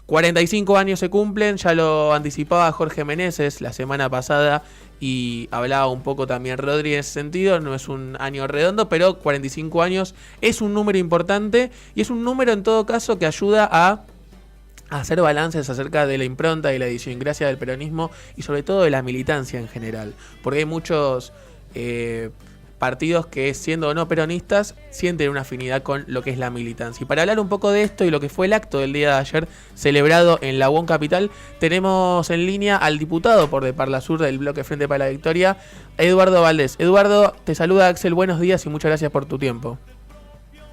45 años se cumplen, ya lo anticipaba Jorge Meneses la semana pasada y hablaba un poco también Rodri en ese sentido. No es un año redondo, pero 45 años es un número importante y es un número en todo caso que ayuda a hacer balances acerca de la impronta y la idiosincrasia del peronismo y sobre todo de la militancia en general, porque hay muchos partidos que, siendo o no peronistas, sienten una afinidad con lo que es la militancia. Y para hablar un poco de esto y lo que fue el acto del día de ayer celebrado en la UON Capital, tenemos en línea al diputado por de Parla Sur del Bloque Frente para la Victoria, Eduardo Valdés. Eduardo, te saluda Axel, buenos días y muchas gracias por tu tiempo.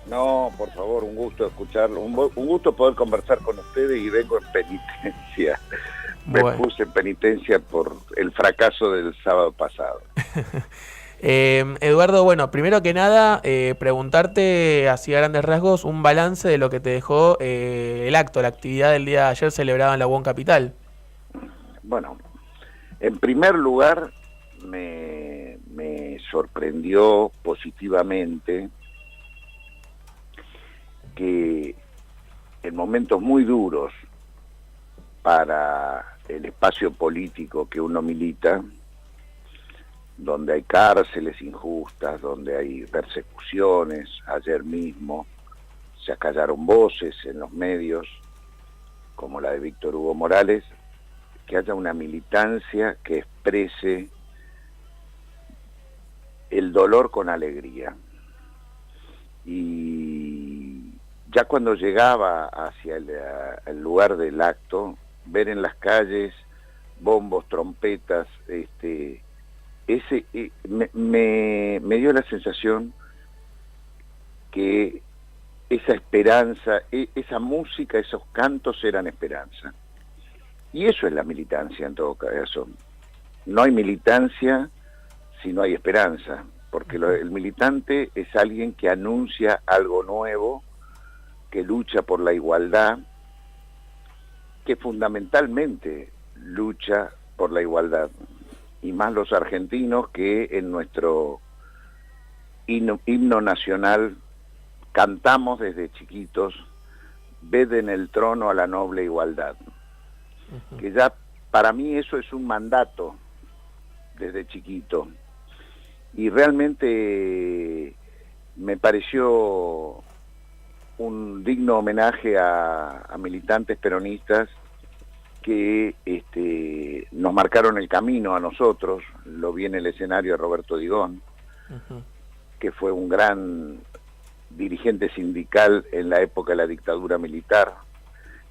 No, por favor, un gusto escucharlo, un gusto poder conversar con ustedes y vengo en penitencia. Me puse en penitencia por el fracaso del sábado pasado. Eduardo, bueno, primero que nada, preguntarte así a grandes rasgos un balance de lo que te dejó el acto, la actividad del día de ayer celebrada en la UON Capital. Bueno, en primer lugar me sorprendió positivamente que en momentos muy duros para el espacio político que uno milita, donde hay cárceles injustas, donde hay persecuciones, ayer mismo se acallaron voces en los medios, como la de Víctor Hugo Morales, que haya una militancia que exprese el dolor con alegría. Y ya cuando llegaba hacia el lugar del acto, ver en las calles bombos, trompetas, me dio la sensación que esa esperanza, esa música, esos cantos eran esperanza. Y eso es la militancia en todo caso. No hay militancia si no hay esperanza, porque el militante es alguien que anuncia algo nuevo, que lucha por la igualdad, que fundamentalmente lucha por la igualdad. Y más los argentinos que en nuestro himno nacional cantamos desde chiquitos, ved en el trono a la noble igualdad. Que ya para mí eso es un mandato desde chiquito. Y realmente me pareció un digno homenaje a militantes peronistas que nos marcaron el camino a nosotros. Lo vi en el escenario a Roberto Digón, que fue un gran dirigente sindical en la época de la dictadura militar,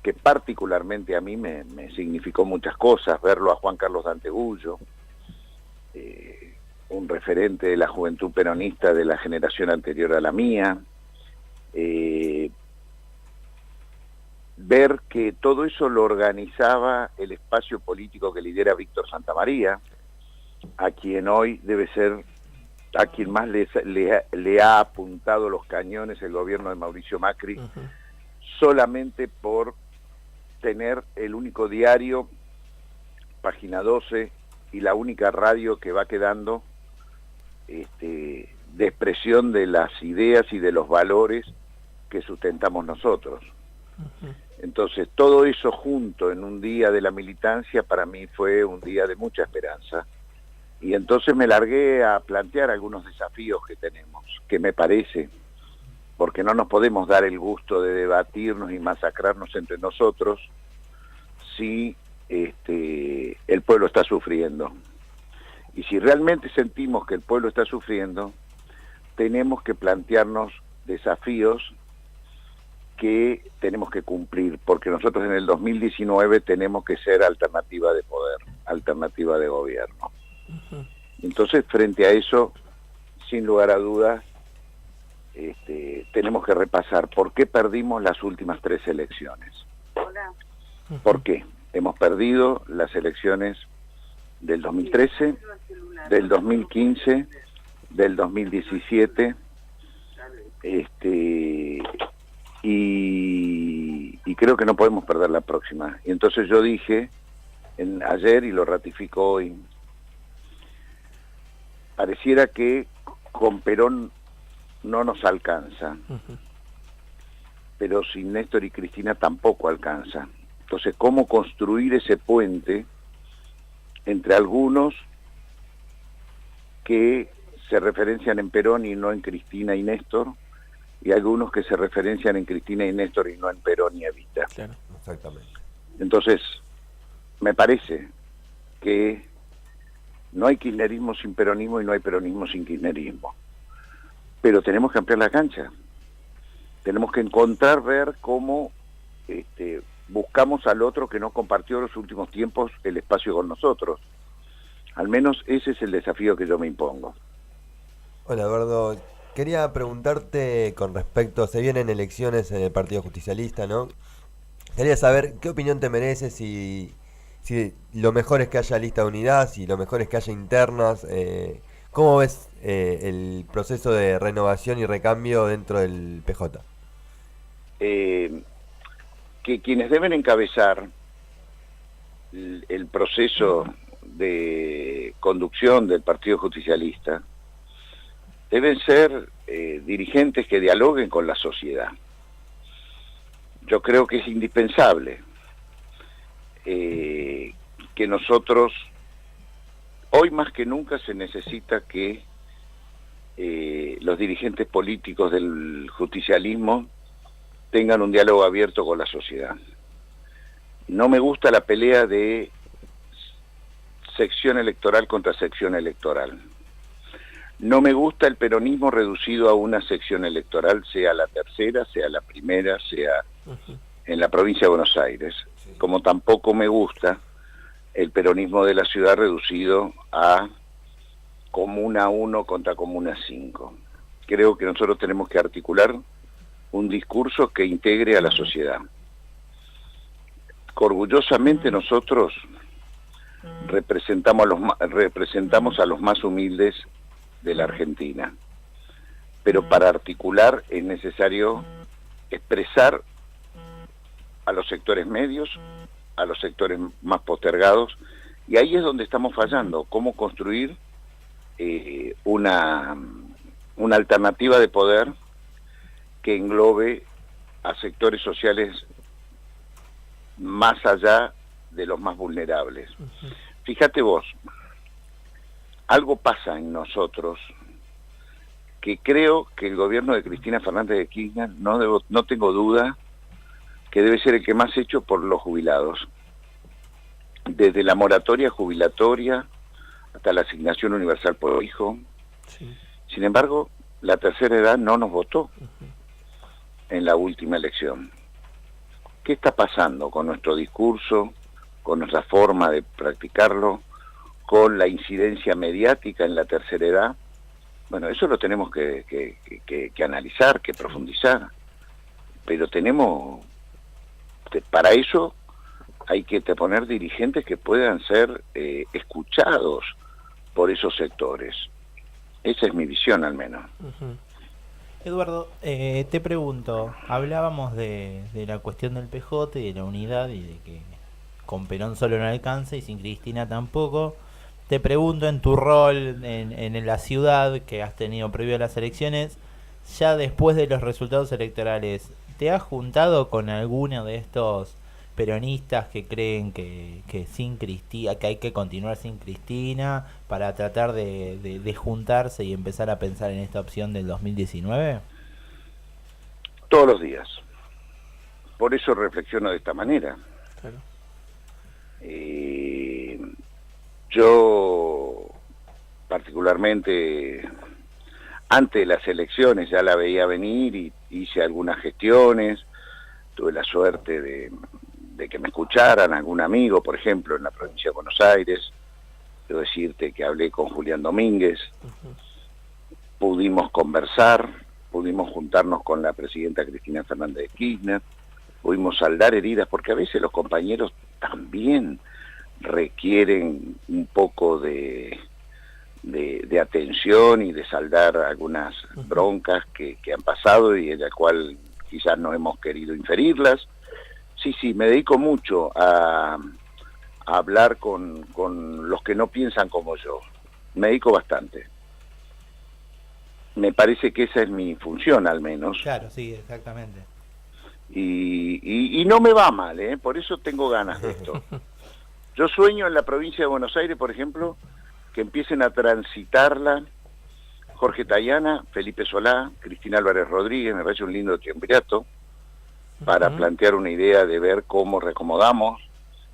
que particularmente a mí me significó muchas cosas, verlo a Juan Carlos Dantegullo, un referente de la juventud peronista de la generación anterior a la mía, ver que todo eso lo organizaba el espacio político que lidera Víctor Santamaría, a quien hoy debe ser a quien más le ha apuntado los cañones el gobierno de Mauricio Macri, solamente por tener el único diario, Página 12, y la única radio que va quedando de expresión de las ideas y de los valores que sustentamos nosotros. Entonces, todo eso junto en un día de la militancia para mí fue un día de mucha esperanza. Y entonces me largué a plantear algunos desafíos que tenemos, que me parece, porque no nos podemos dar el gusto de debatirnos y masacrarnos entre nosotros si el pueblo está sufriendo. Y si realmente sentimos que el pueblo está sufriendo, tenemos que plantearnos desafíos que tenemos que cumplir, porque nosotros en el 2019 tenemos que ser alternativa de poder, alternativa de gobierno. Entonces, frente a eso, sin lugar a dudas, tenemos que repasar por qué perdimos las últimas 3 elecciones. ¿Por qué? Hemos perdido las elecciones del 2013, del 2015, del 2017, y creo que no podemos perder la próxima. Y entonces yo dije ayer, y lo ratifico hoy, pareciera que con Perón no nos alcanza, pero sin Néstor y Cristina tampoco alcanza. Entonces, ¿cómo construir ese puente entre algunos que se referencian en Perón y no en Cristina y Néstor, y algunos que se referencian en Cristina y Néstor y no en Perón y Evita? Claro. Exactamente. Entonces, me parece que no hay kirchnerismo sin peronismo y no hay peronismo sin kirchnerismo. Pero tenemos que ampliar la cancha. Tenemos que ver cómo buscamos al otro que no compartió los últimos tiempos el espacio con nosotros. Al menos ese es el desafío que yo me impongo. Hola, Eduardo. Quería preguntarte con respecto, se vienen elecciones en el Partido Justicialista, ¿no? Quería saber qué opinión te mereces, si lo mejor es que haya lista de unidad, si lo mejor es que haya internas. ¿Cómo ves el proceso de renovación y recambio dentro del PJ? Que quienes deben encabezar el proceso de conducción del Partido Justicialista deben ser dirigentes que dialoguen con la sociedad. Yo creo que es indispensable que nosotros, hoy más que nunca se necesita que los dirigentes políticos del justicialismo tengan un diálogo abierto con la sociedad. No me gusta la pelea de sección electoral contra sección electoral. No me gusta el peronismo reducido a una sección electoral, sea la tercera, sea la primera, sea en la provincia de Buenos Aires. Como tampoco me gusta el peronismo de la ciudad reducido a Comuna 1 contra Comuna 5. Creo que nosotros tenemos que articular un discurso que integre a la sociedad. Orgullosamente nosotros representamos a los más humildes de la Argentina, pero para articular es necesario expresar a los sectores medios, a los sectores más postergados, y ahí es donde estamos fallando. Cómo construir una alternativa de poder que englobe a sectores sociales más allá de los más vulnerables. Fíjate vos, algo pasa en nosotros que creo que el gobierno de Cristina Fernández de Kirchner, no tengo duda, que debe ser el que más hecho por los jubilados. Desde la moratoria jubilatoria hasta la asignación universal por hijo. Sí. Sin embargo, la tercera edad no nos votó en la última elección. ¿Qué está pasando con nuestro discurso, con nuestra forma de practicarlo, con la incidencia mediática en la tercera edad? Bueno, eso lo tenemos que analizar, que profundizar, pero para eso hay que poner dirigentes que puedan ser escuchados por esos sectores. Esa es mi visión, al menos. Eduardo, te pregunto, hablábamos de la cuestión del PJ y de la unidad y de que con Perón solo no alcanza y sin Cristina tampoco. Te pregunto, en tu rol en la ciudad que has tenido previo a las elecciones, ya después de los resultados electorales, ¿te has juntado con alguno de estos peronistas que creen que sin Cristina, que hay que continuar sin Cristina para tratar de juntarse y empezar a pensar en esta opción del 2019? Todos los días. Por eso reflexiono de esta manera. Claro. Yo particularmente antes de las elecciones ya la veía venir y hice algunas gestiones. Tuve la suerte de que me escucharan algún amigo, por ejemplo, en la provincia de Buenos Aires. Debo decirte que hablé con Julián Domínguez, pudimos conversar, pudimos juntarnos con la presidenta Cristina Fernández de Kirchner, pudimos saldar heridas, porque a veces los compañeros también requieren un poco de atención y de saldar algunas broncas que han pasado y en la cual quizás no hemos querido inferirlas. Sí, me dedico mucho a hablar con los que no piensan como yo. Me dedico bastante. Me parece que esa es mi función, al menos. Claro, sí, exactamente. Y no me va mal, por eso tengo ganas de esto. Yo sueño en la provincia de Buenos Aires, por ejemplo, que empiecen a transitarla Jorge Tayana, Felipe Solá, Cristina Álvarez Rodríguez. Me parece un lindo triunvirato para plantear una idea de ver cómo reacomodamos,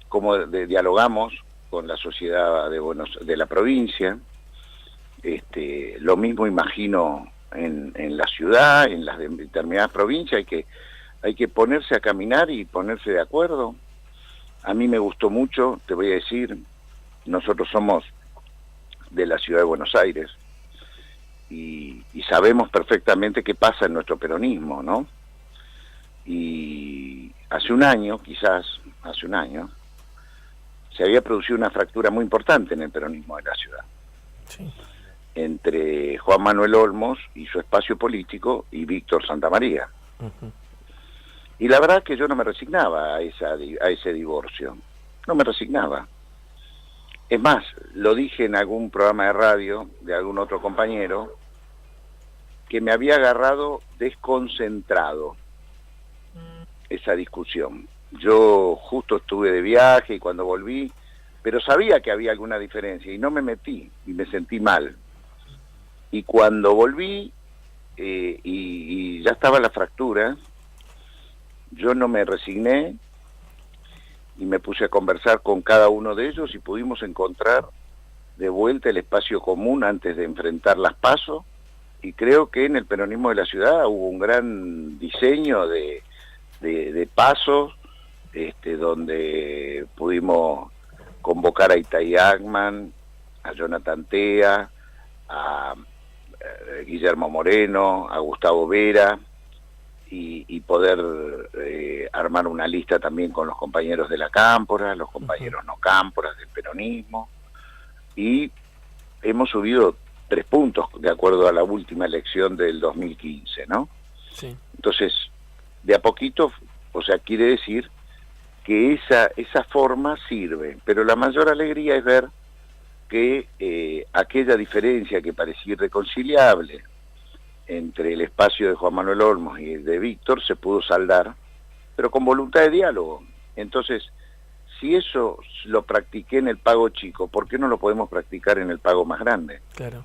cómo dialogamos con la sociedad de la provincia. Lo mismo imagino en la ciudad, en las determinadas provincias. Hay que ponerse a caminar y ponerse de acuerdo. A mí me gustó mucho, te voy a decir, nosotros somos de la ciudad de Buenos Aires y sabemos perfectamente qué pasa en nuestro peronismo, ¿no? Y hace un año, se había producido una fractura muy importante en el peronismo de la ciudad. Sí. Entre Juan Manuel Olmos y su espacio político y Víctor Santamaría. Y la verdad que yo no me resignaba a ese divorcio. No me resignaba. Es más, lo dije en algún programa de radio de algún otro compañero, que me había agarrado desconcentrado esa discusión. Yo justo estuve de viaje y cuando volví, pero sabía que había alguna diferencia y no me metí y me sentí mal. Y cuando volví y ya estaba la fractura, yo no me resigné y me puse a conversar con cada uno de ellos y pudimos encontrar de vuelta el espacio común antes de enfrentar las PASO, y creo que en el peronismo de la ciudad hubo un gran diseño de pasos, donde pudimos convocar a Itay Agman, a Jonathan Tea, a Guillermo Moreno, a Gustavo Vera, y poder armar una lista también con los compañeros de la cámpora, los compañeros no cámporas del peronismo, y hemos subido 3 puntos de acuerdo a la última elección del 2015, ¿no? Sí. Entonces, de a poquito, o sea, quiere decir que esa forma sirve, pero la mayor alegría es ver que aquella diferencia que parecía irreconciliable entre el espacio de Juan Manuel Olmos y el de Víctor se pudo saldar, pero con voluntad de diálogo. Entonces, si eso lo practiqué en el pago chico, ¿por qué no lo podemos practicar en el pago más grande? Claro.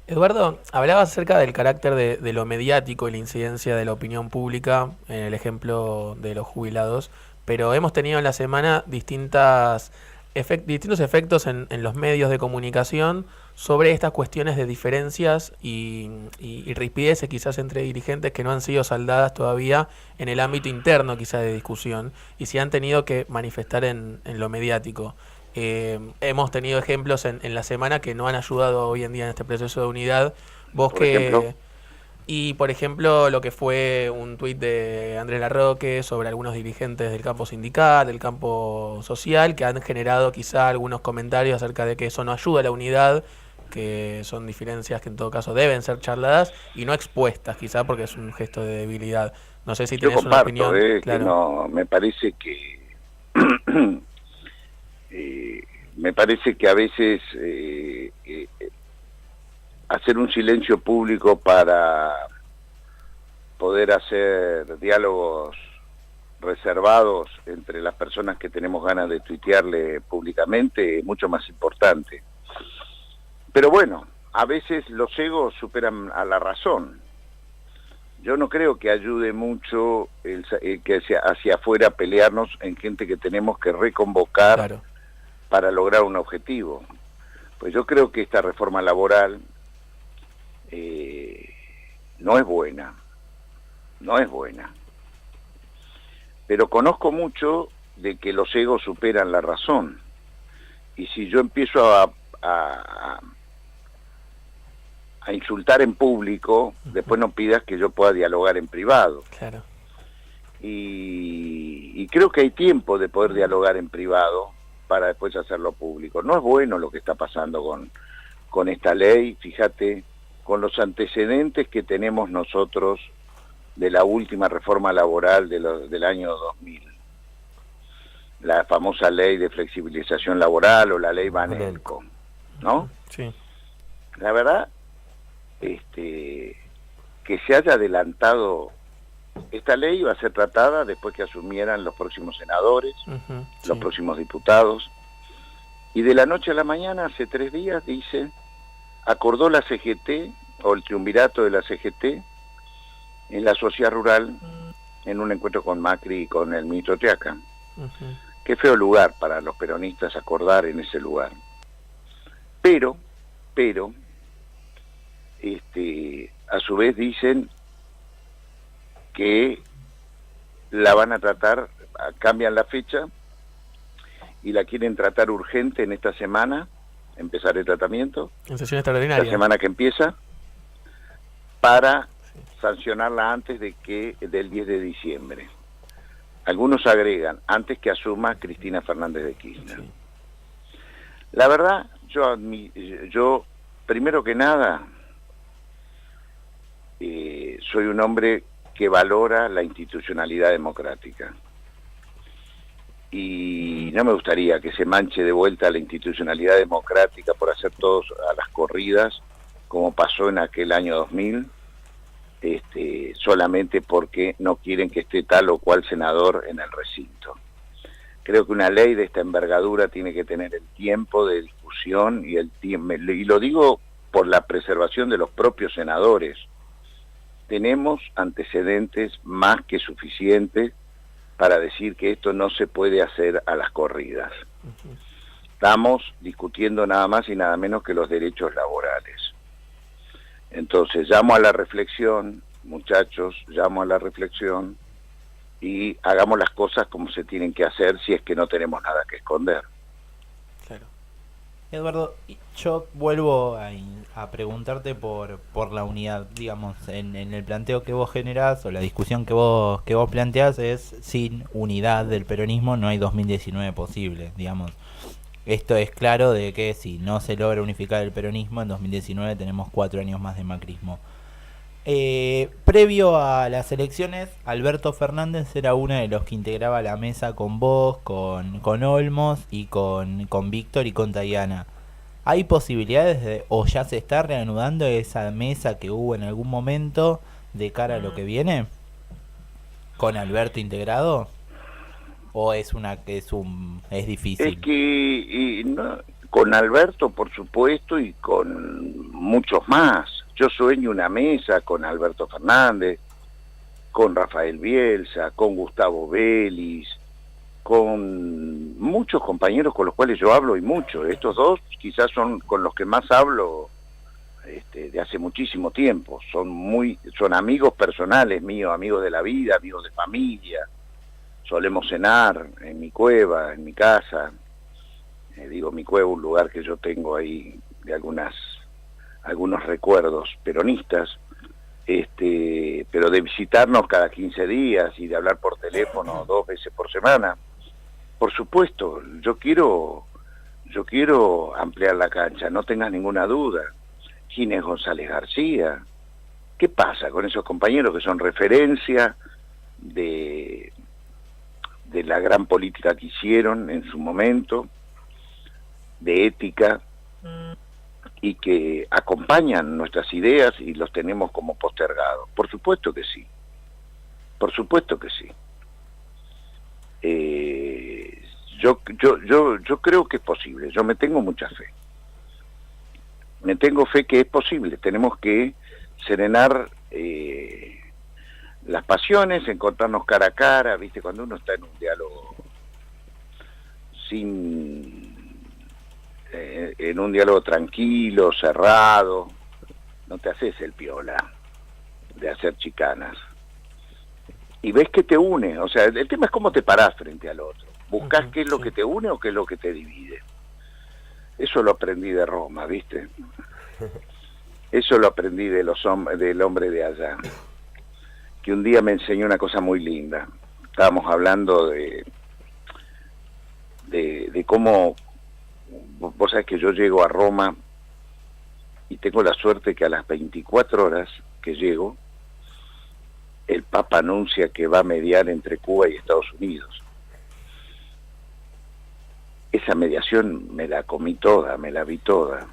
Eduardo, hablabas acerca del carácter de lo mediático y la incidencia de la opinión pública en el ejemplo de los jubilados, pero hemos tenido en la semana distintos efectos en los medios de comunicación sobre estas cuestiones de diferencias y rispideces quizás entre dirigentes que no han sido saldadas todavía en el ámbito interno quizás de discusión y se han tenido que manifestar en lo mediático. Hemos tenido ejemplos en la semana que no han ayudado hoy en día en este proceso de unidad. Vos ¿Por ejemplo? Y por ejemplo lo que fue un tuit de Andrés Larroque sobre algunos dirigentes del campo sindical, del campo social, que han generado quizá algunos comentarios acerca de que eso no ayuda a la unidad, que son diferencias que en todo caso deben ser charladas y no expuestas quizá porque es un gesto de debilidad. No sé si Yo tenés una comparto, opinión. que no, me parece que a veces hacer un silencio público para poder hacer diálogos reservados entre las personas que tenemos ganas de tuitearle públicamente es mucho más importante. Pero bueno, a veces los egos superan a la razón. Yo no creo que ayude mucho el que hacia afuera pelearnos en gente que tenemos que reconvocar, Claro. para lograr un objetivo. Pues yo creo que esta reforma laboral no es buena, pero conozco mucho de que los egos superan la razón, y si yo empiezo a insultar en público, después no pidas que yo pueda dialogar en privado. Claro. Y creo que hay tiempo de poder dialogar en privado para después hacerlo público. No es bueno lo que está pasando con esta ley, fíjate, con los antecedentes que tenemos nosotros de la última reforma laboral del año 2000. La famosa ley de flexibilización laboral o la ley Banelco, ¿no? Sí. La verdad, que se haya adelantado esta ley iba a ser tratada después que asumieran los próximos senadores, los Sí. próximos diputados, y de la noche a la mañana, hace 3 días, dice, acordó la CGT, o el triunvirato de la CGT, en la sociedad rural, en un encuentro con Macri y con el ministro Triaca. Ujú. Qué feo lugar para los peronistas acordar en ese lugar. Pero, a su vez dicen que la van a tratar, cambian la fecha y la quieren tratar urgente en esta semana, empezar el tratamiento, En sesión la extraordinaria. semana que empieza, para sancionarla antes del 10 de diciembre. Algunos agregan, antes que asuma Cristina Fernández de Kirchner. Sí. La verdad, yo primero que nada, soy un hombre que valora la institucionalidad democrática. Y no me gustaría que se manche de vuelta la institucionalidad democrática por hacer todos a las corridas, como pasó en aquel año 2000, solamente porque no quieren que esté tal o cual senador en el recinto. Creo que una ley de esta envergadura tiene que tener el tiempo de discusión y lo digo por la preservación de los propios senadores. Tenemos antecedentes más que suficientes para decir que esto no se puede hacer a las corridas. Estamos discutiendo nada más y nada menos que los derechos laborales. Entonces, llamo a la reflexión, muchachos, llamo a la reflexión y hagamos las cosas como se tienen que hacer si es que no tenemos nada que esconder. Claro. Eduardo, yo vuelvo a preguntarte por la unidad, digamos, en el planteo que vos generás o la discusión que vos planteás es sin unidad del peronismo no hay 2019 posible, digamos. Esto es claro de que si no se logra unificar el peronismo, en 2019 tenemos 4 años más de macrismo. Previo a las elecciones, Alberto Fernández era uno de los que integraba la mesa con vos, con Olmos y con Víctor y con Tayana. ¿Hay posibilidades o ya se está reanudando esa mesa que hubo en algún momento de cara a lo que viene? ¿Con Alberto integrado? ¿O es difícil? Es que no, con Alberto, por supuesto, y con muchos más. Yo sueño una mesa con Alberto Fernández, con Rafael Bielsa, con Gustavo Vélez, con muchos compañeros con los cuales yo hablo y mucho. Estos dos quizás son con los que más hablo de hace muchísimo tiempo. Son amigos personales míos, amigos de la vida, amigos de familia. Solemos cenar en mi cueva, en mi casa. Digo mi cueva, un lugar que yo tengo ahí de algunos recuerdos peronistas, pero de visitarnos cada 15 días y de hablar por teléfono 2 veces por semana. Por supuesto, yo quiero ampliar la cancha, no tengas ninguna duda. Ginés González García, ¿qué pasa con esos compañeros que son referencia de la gran política que hicieron en su momento, de ética, y que acompañan nuestras ideas y los tenemos como postergados? Por supuesto que sí, por supuesto que sí. Yo creo que es posible, yo me tengo mucha fe. Me tengo fe que es posible, tenemos que serenar las pasiones, encontrarnos cara a cara, ¿viste? Cuando uno está en un diálogo en un diálogo tranquilo, cerrado, no te haces el piola de hacer chicanas. Y ves que te une, o sea, el tema es cómo te parás frente al otro. Buscás qué es lo que te une o qué es lo que te divide. Eso lo aprendí de Roma, ¿viste? Eso lo aprendí del hombre de allá, que un día me enseñó una cosa muy linda. Estábamos hablando de cómo, vos sabés que yo llego a Roma y tengo la suerte que a las 24 horas que llego, el Papa anuncia que va a mediar entre Cuba y Estados Unidos. Esa mediación me la comí toda, me la vi toda.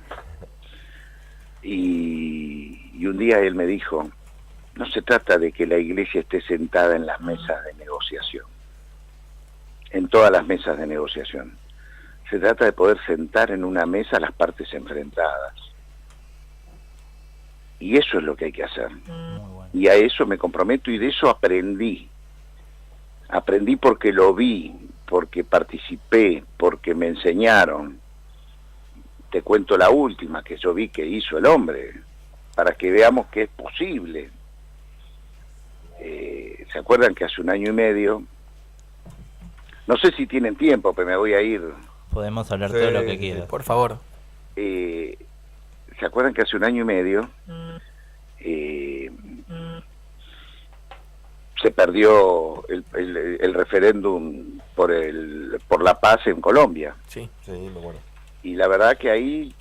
Y un día él me dijo, no se trata de que la Iglesia esté sentada en las mesas de negociación, en todas las mesas de negociación. Se trata de poder sentar en una mesa a las partes enfrentadas. Y eso es lo que hay que hacer. Y a eso me comprometo y de eso aprendí. Aprendí porque lo vi, porque participé, porque me enseñaron. Te cuento la última que yo vi que hizo el hombre, para que veamos que es posible. ¿Se acuerdan que hace 1 año y medio? No sé si tienen tiempo, pero me voy a ir. Podemos hablar todo lo que quieras. Por favor. ¿Se acuerdan que hace 1 año y medio se perdió el referéndum por la paz en Colombia? Sí. Sí, me acuerdo. Y la verdad que ahí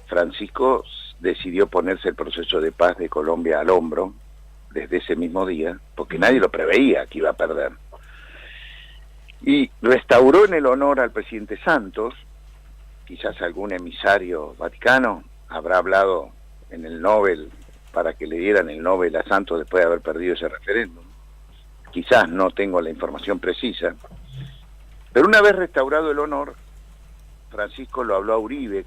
Francisco decidió ponerse el proceso de paz de Colombia al hombro desde ese mismo día, porque nadie lo preveía que iba a perder. Y restauró en el honor al presidente Santos. Quizás algún emisario vaticano habrá hablado en el Nobel para que le dieran el Nobel a Santos después de haber perdido ese referéndum. Quizás, no tengo la información precisa. Pero una vez restaurado el honor, Francisco lo habló a Uribe,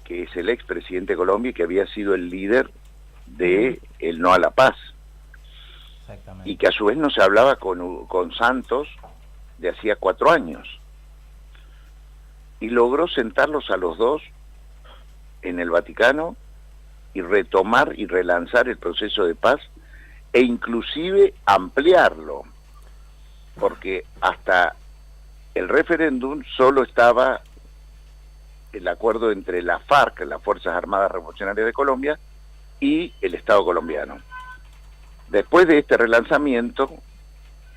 que es el expresidente de Colombia y que había sido el líder de el no a la paz. Exactamente. Y que a su vez no se hablaba con Santos de hacía 4 años. Y logró sentarlos a los dos en el Vaticano y retomar y relanzar el proceso de paz e inclusive ampliarlo, porque hasta el referéndum solo estaba el acuerdo entre la FARC, las Fuerzas Armadas Revolucionarias de Colombia, y el Estado colombiano. Después de este relanzamiento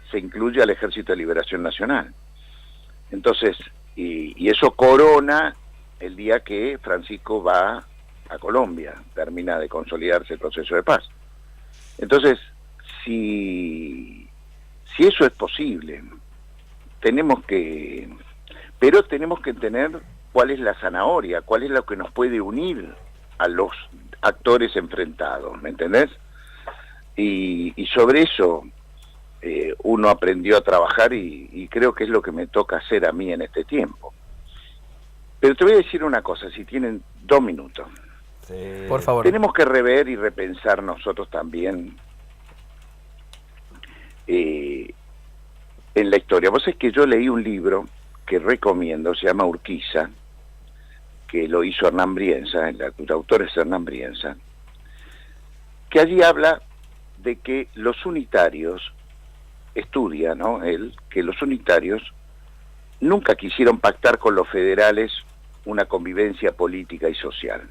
se incluye al Ejército de Liberación Nacional. Entonces, y eso corona el día que Francisco va a Colombia, termina de consolidarse el proceso de paz. Entonces, si eso es posible, pero tenemos que entender cuál es la zanahoria, cuál es lo que nos puede unir a los actores enfrentados, ¿me entendés? Y sobre eso uno aprendió a trabajar y creo que es lo que me toca hacer a mí en este tiempo. Pero te voy a decir una cosa, si tienen 2 minutos. Sí. Por favor. Tenemos que rever y repensar nosotros también en la historia. Vos sabés que yo leí un libro que recomiendo, se llama Urquiza, que lo hizo Hernán Brienza, el autor es Hernán Brienza, que allí habla de que los unitarios, estudia, ¿no?, él, que los unitarios nunca quisieron pactar con los federales una convivencia política y social.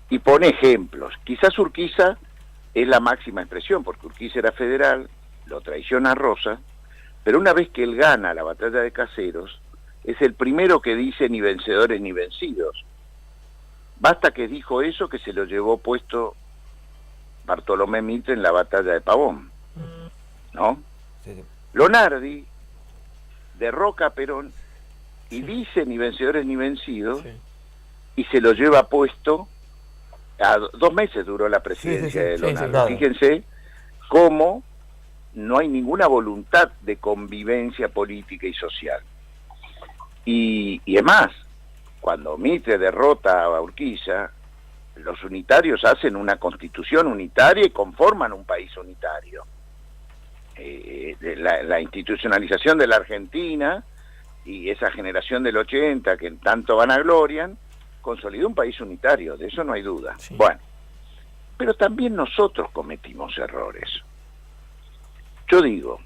Y pone ejemplos. Quizás Urquiza es la máxima expresión, porque Urquiza era federal, lo traiciona a Rosa, pero una vez que él gana la batalla de Caseros, es el primero que dice ni vencedores ni vencidos. Basta que dijo eso que se lo llevó puesto Bartolomé Mitre en la batalla de Pavón, ¿no? Sí. Lonardi derroca a Perón y dice ni vencedores ni vencidos, Sí. y se lo lleva puesto, a 2 meses duró la presidencia de Sí, Lonardi. nada. Fíjense cómo no hay ninguna voluntad de convivencia política y social. Y es más, cuando Mitre derrota a Urquiza, los unitarios hacen una constitución unitaria y conforman un país unitario. La institucionalización de la Argentina y esa generación del 80 que tanto vanaglorian, consolidó un país unitario, de eso no hay duda. Sí. Bueno, pero también nosotros cometimos errores. Yo digo,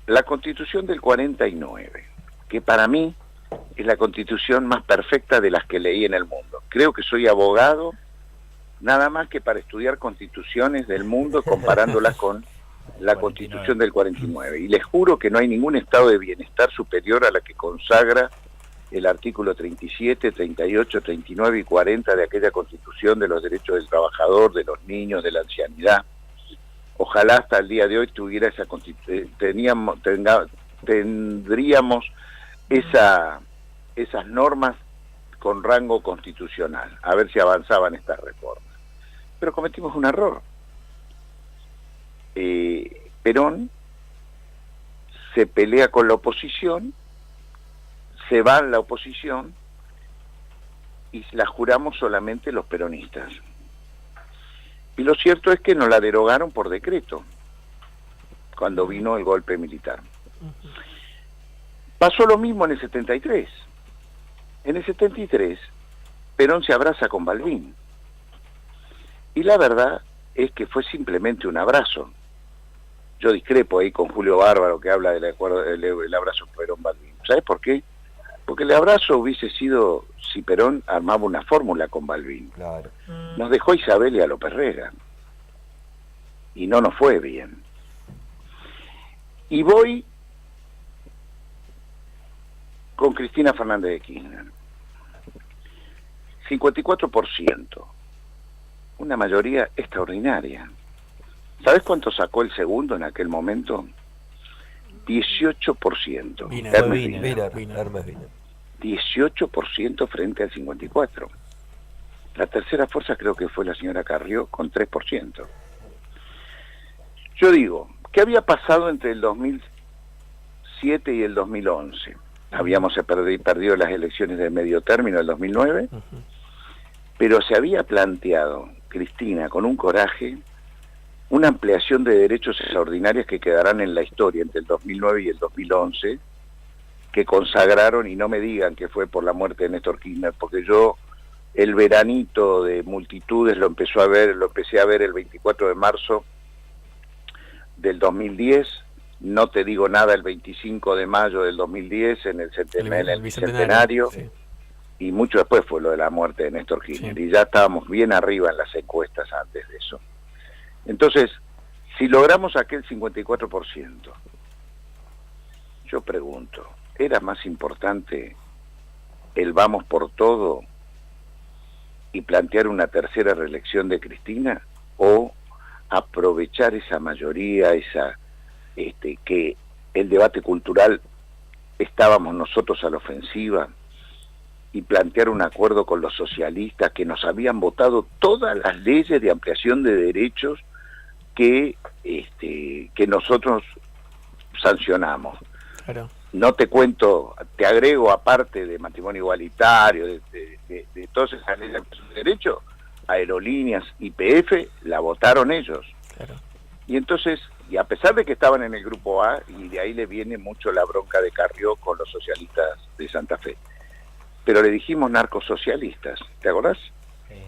la Constitución del 49, que para mí es la Constitución más perfecta de las que leí en el mundo. Creo que soy abogado nada más que para estudiar constituciones del mundo comparándolas con la 49. Constitución del 49. Y les juro que no hay ningún estado de bienestar superior a la que consagra el artículo 37, 38, 39 y 40 de aquella Constitución de los derechos del trabajador, de los niños, de la ancianidad. Ojalá hasta el día de hoy tuviera esa tendríamos esas normas con rango constitucional, a ver si avanzaban estas reformas. Pero cometimos un error. Perón se pelea con la oposición, se va a la oposición y la juramos solamente los peronistas. Y lo cierto es que nos la derogaron por decreto cuando vino el golpe militar. Pasó lo mismo en el 73. En el 73, Perón se abraza con Balbín. Y la verdad es que fue simplemente un abrazo. Yo discrepo ahí con Julio Bárbaro, que habla del acuerdo, el abrazo Perón-Balbín. ¿Sabes por qué? Porque el abrazo hubiese sido si Perón armaba una fórmula con Balbín. Claro. Nos dejó Isabel y a López Rega. Y no nos fue bien. Y voy con Cristina Fernández de Kirchner. 54%. Una mayoría extraordinaria. ¿Sabes cuánto sacó el segundo en aquel momento? 18%. Hermes Wiener. 18% frente al 54%. La tercera fuerza creo que fue la señora Carrió con 3%. Yo digo, ¿qué había pasado entre el 2007 y el 2011? Habíamos perdido las elecciones de medio término del 2009, pero se había planteado, Cristina, con un coraje, una ampliación de derechos extraordinarios que quedarán en la historia entre el 2009 y el 2011, que consagraron, y no me digan que fue por la muerte de Néstor Kirchner, porque yo el veranito de multitudes lo empecé a ver el 24 de marzo del 2010, no te digo nada el 25 de mayo del 2010 en el bicentenario, sí. Y mucho después fue lo de la muerte de Néstor Kirchner, sí. Y ya estábamos bien arriba en las encuestas antes de eso. Entonces, si logramos aquel 54%, yo pregunto, ¿era más importante el vamos por todo y plantear una tercera reelección de Cristina, o aprovechar esa mayoría, que el debate cultural estábamos nosotros a la ofensiva y plantear un acuerdo con los socialistas que nos habían votado todas las leyes de ampliación de derechos que nosotros sancionamos? Claro. No te cuento, te agrego, aparte de matrimonio igualitario, de todas esas leyes de derechos, aerolíneas, YPF, la votaron ellos. Claro. Y entonces, y a pesar de que estaban en el grupo A, y de ahí le viene mucho la bronca de Carrió con los socialistas de Santa Fe, pero le dijimos narcosocialistas, ¿te acordás?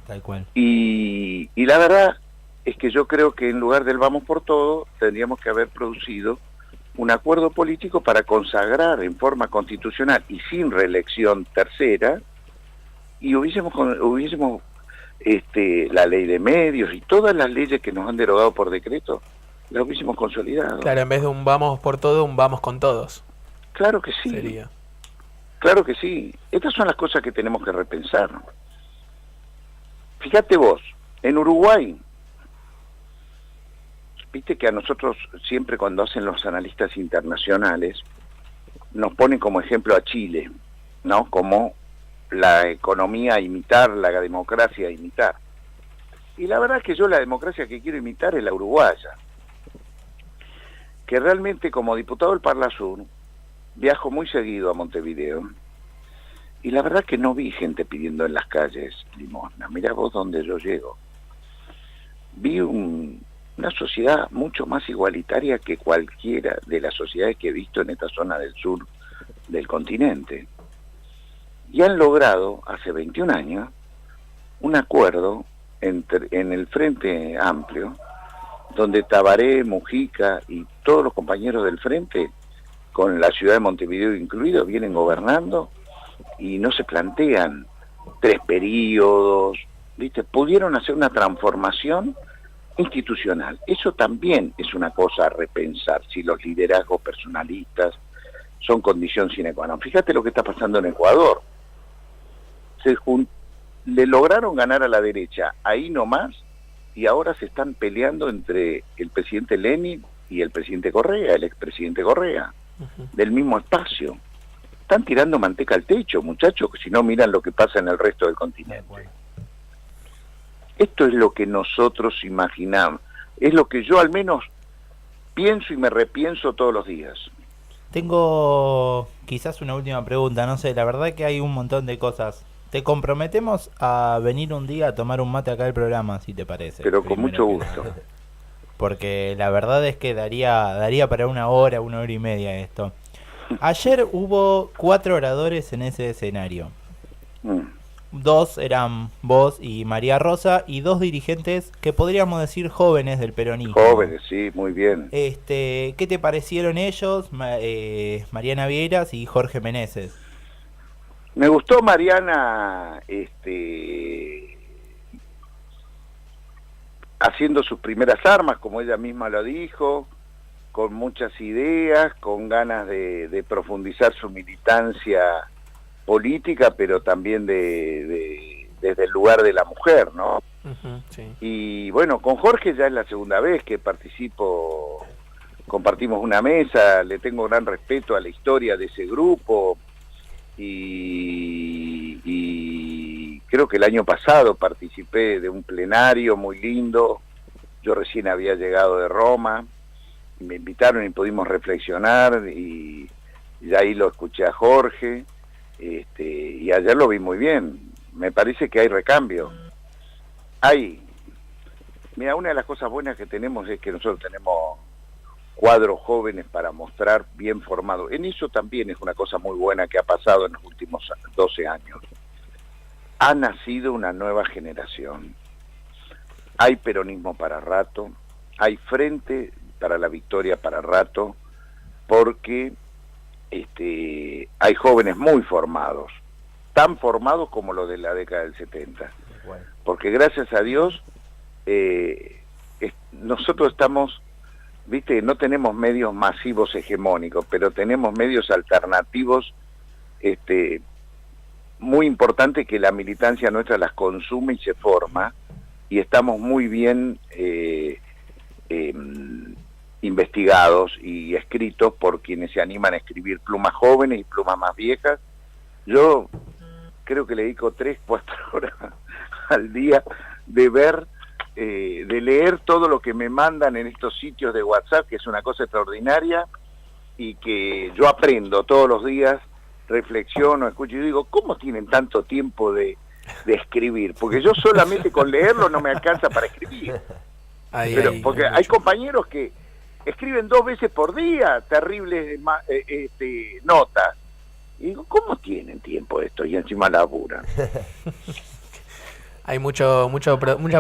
Tal cual. Y la verdad es que yo creo que en lugar del vamos por todo, tendríamos que haber producido un acuerdo político para consagrar en forma constitucional y sin reelección tercera, y hubiésemos la ley de medios y todas las leyes que nos han derogado por decreto, las hubiésemos consolidado. Claro, en vez de un vamos por todo, un vamos con todos. Claro que sí. Sería. Claro que sí. Estas son las cosas que tenemos que repensar. Fíjate vos, en Uruguay, viste que a nosotros siempre cuando hacen los analistas internacionales nos ponen como ejemplo a Chile, ¿no? Como la economía a imitar, la democracia a imitar. Y la verdad es que yo la democracia que quiero imitar es la uruguaya. Que realmente como diputado del Parlasur viajo muy seguido a Montevideo y la verdad que no vi gente pidiendo en las calles limosna. Mirá vos donde yo llego. Vi una sociedad mucho más igualitaria que cualquiera de las sociedades que he visto en esta zona del sur del continente. Y han logrado, hace 21 años, un acuerdo en el Frente Amplio, donde Tabaré, Mujica y todos los compañeros del Frente, con la ciudad de Montevideo incluido, vienen gobernando y no se plantean 3 períodos, ¿viste? Pudieron hacer una transformación institucional. Eso también es una cosa a repensar, si los liderazgos personalistas son condición sine qua non. Fíjate lo que está pasando en Ecuador. Le lograron ganar a la derecha ahí nomás, y ahora se están peleando entre el presidente Lenin y el presidente Correa, el expresidente Correa, del mismo espacio. Están tirando manteca al techo, muchachos, que si no miran lo que pasa en el resto del continente. Esto es lo que nosotros imaginamos, es lo que yo al menos pienso y me repienso todos los días. Tengo quizás una última pregunta, no sé, la verdad que hay un montón de cosas. Te comprometemos a venir un día a tomar un mate acá al programa, si te parece. Pero con mucho Primero que gusto. nada. Porque la verdad es que daría para una hora y media esto. Ayer hubo 4 oradores en ese escenario. Mm. 2 eran vos y María Rosa, y 2 dirigentes que podríamos decir jóvenes del peronismo. Jóvenes, sí, muy bien. ¿Qué te parecieron ellos, Mariana Vieiras y Jorge Meneses? Me gustó Mariana haciendo sus primeras armas, como ella misma lo dijo, con muchas ideas, con ganas de profundizar su militancia política, pero también desde el lugar de la mujer, ¿no? Sí. Y bueno, con Jorge ya es la segunda vez que compartimos una mesa, le tengo gran respeto a la historia de ese grupo, y creo que el año pasado participé de un plenario muy lindo. Yo recién había llegado de Roma, y me invitaron y pudimos reflexionar, y ahí lo escuché a Jorge, y ayer lo vi muy bien. Me parece que hay recambio. Mira, una de las cosas buenas que tenemos es que nosotros tenemos cuadros jóvenes para mostrar, bien formados. En eso también es una cosa muy buena que ha pasado en los últimos 12 años. Ha nacido una nueva generación. Hay peronismo para rato, hay Frente para la Victoria para rato, porque hay jóvenes muy formados, tan formados como los de la década del 70. Bueno. Porque gracias a Dios nosotros estamos, viste, no tenemos medios masivos hegemónicos, pero tenemos medios alternativos muy importantes, que la militancia nuestra las consume y se forma, y estamos muy bien investigados y escritos por quienes se animan a escribir, plumas jóvenes y plumas más viejas. Yo creo que le dedico 3-4 horas al día de leer todo lo que me mandan en estos sitios de WhatsApp, que es una cosa extraordinaria, y que yo aprendo todos los días, reflexiono, escucho y digo, ¿cómo tienen tanto tiempo de escribir? Porque yo solamente con leerlo no me alcanza para escribir. Porque hay compañeros que escriben 2 veces por día terribles notas. Y digo, ¿cómo tienen tiempo esto? Y encima laburan. Hay mucha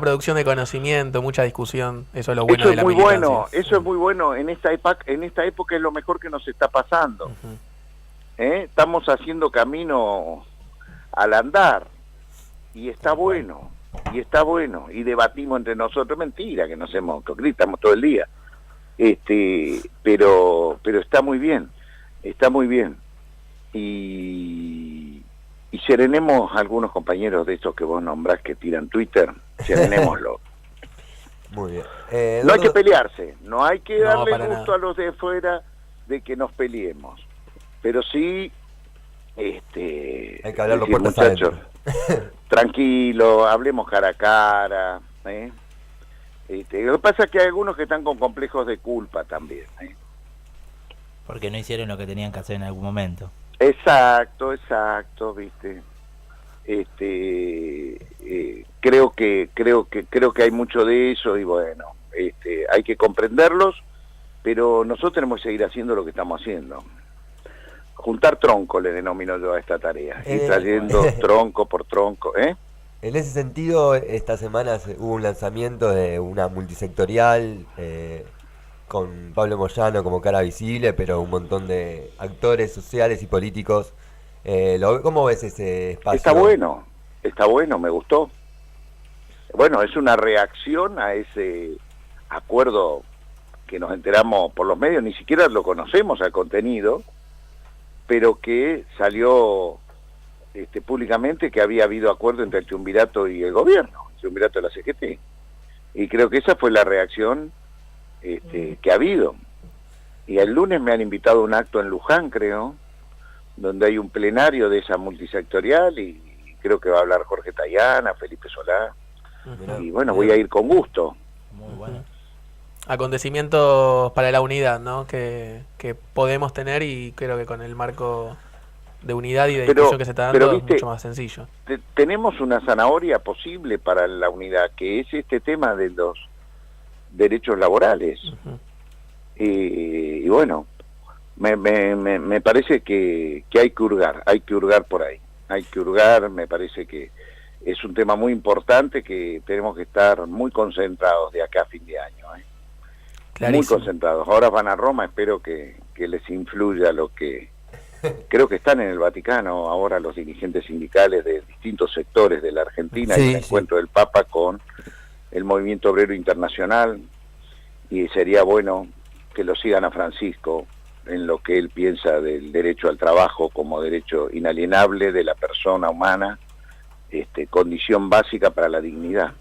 producción de conocimiento, mucha discusión. Eso es lo bueno Eso de la es muy militancia. bueno, eso es muy bueno. En esta época es lo mejor que nos está pasando. Estamos haciendo camino al andar, y está bueno, y debatimos entre nosotros. Mentira que nos hemos gritamos todo el día, pero está muy bien, y serenemos a algunos compañeros de estos que vos nombrás que tiran Twitter, serenémoslo. Muy bien. No hay que pelearse, no hay que No, darle para gusto nada. a los de fuera de que nos peleemos, pero sí Hay que hablarlo decir, puertas muchachos, adentro. tranquilo, hablemos cara a cara. Lo que pasa es que hay algunos que están con complejos de culpa también. Porque no hicieron lo que tenían que hacer en algún momento. Exacto, viste. Creo que hay mucho de eso, y bueno, hay que comprenderlos, pero nosotros tenemos que seguir haciendo lo que estamos haciendo. Juntar tronco le denomino yo a esta tarea, ir trayendo tronco por tronco, En ese sentido, esta semana hubo un lanzamiento de una multisectorial con Pablo Moyano como cara visible, pero un montón de actores sociales y políticos. ¿Cómo ves ese espacio? Está bueno, me gustó. Bueno, es una reacción a ese acuerdo que nos enteramos por los medios, ni siquiera lo conocemos al contenido, pero que salió públicamente que había habido acuerdo entre el triunvirato y el gobierno, el triunvirato de la CGT. Y creo que esa fue la reacción que ha habido. Y el lunes me han invitado a un acto en Luján, creo, donde hay un plenario de esa multisectorial, y creo que va a hablar Jorge Tayana, Felipe Solá. Mirá, Y bueno, voy a ir con gusto. Muy bueno. acontecimientos para la unidad, ¿no? Que podemos tener, y creo que con el marco de unidad y de discusión que se está dando es mucho más sencillo. Tenemos una zanahoria posible para la unidad, que es este tema de los derechos laborales. Ujú. Y bueno, me parece que hay que hurgar por ahí, me parece que es un tema muy importante que tenemos que estar muy concentrados de acá a fin de año, muy concentrados. Ahora van a Roma, espero que les influya lo que... Creo que están en el Vaticano ahora los dirigentes sindicales de distintos sectores de la Argentina, y el encuentro del Papa con el Movimiento Obrero Internacional, y sería bueno que lo sigan a Francisco en lo que él piensa del derecho al trabajo como derecho inalienable de la persona humana, condición básica para la dignidad.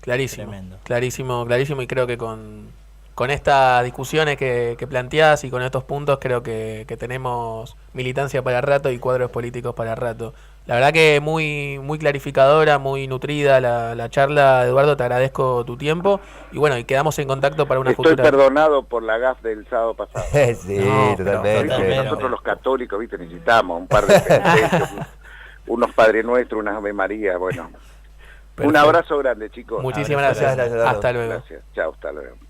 Clarísimo, Tremendo. clarísimo, y creo que con estas discusiones que planteás y con estos puntos creo que tenemos militancia para rato y cuadros políticos para rato. La verdad que muy clarificadora, muy nutrida la charla, Eduardo, te agradezco tu tiempo y bueno, y quedamos en contacto para una Estoy futura... perdonado por la gaf del sábado pasado. Sí, No, totalmente. Nosotros los católicos, ¿viste? Necesitamos un par de penitencias, unos Padre Nuestro, unas Ave María, bueno. Perfecto. Un abrazo grande, chicos. Muchísimas Abrazo, gracias. gracias, Eduardo. Hasta luego. Gracias. Chao, hasta luego.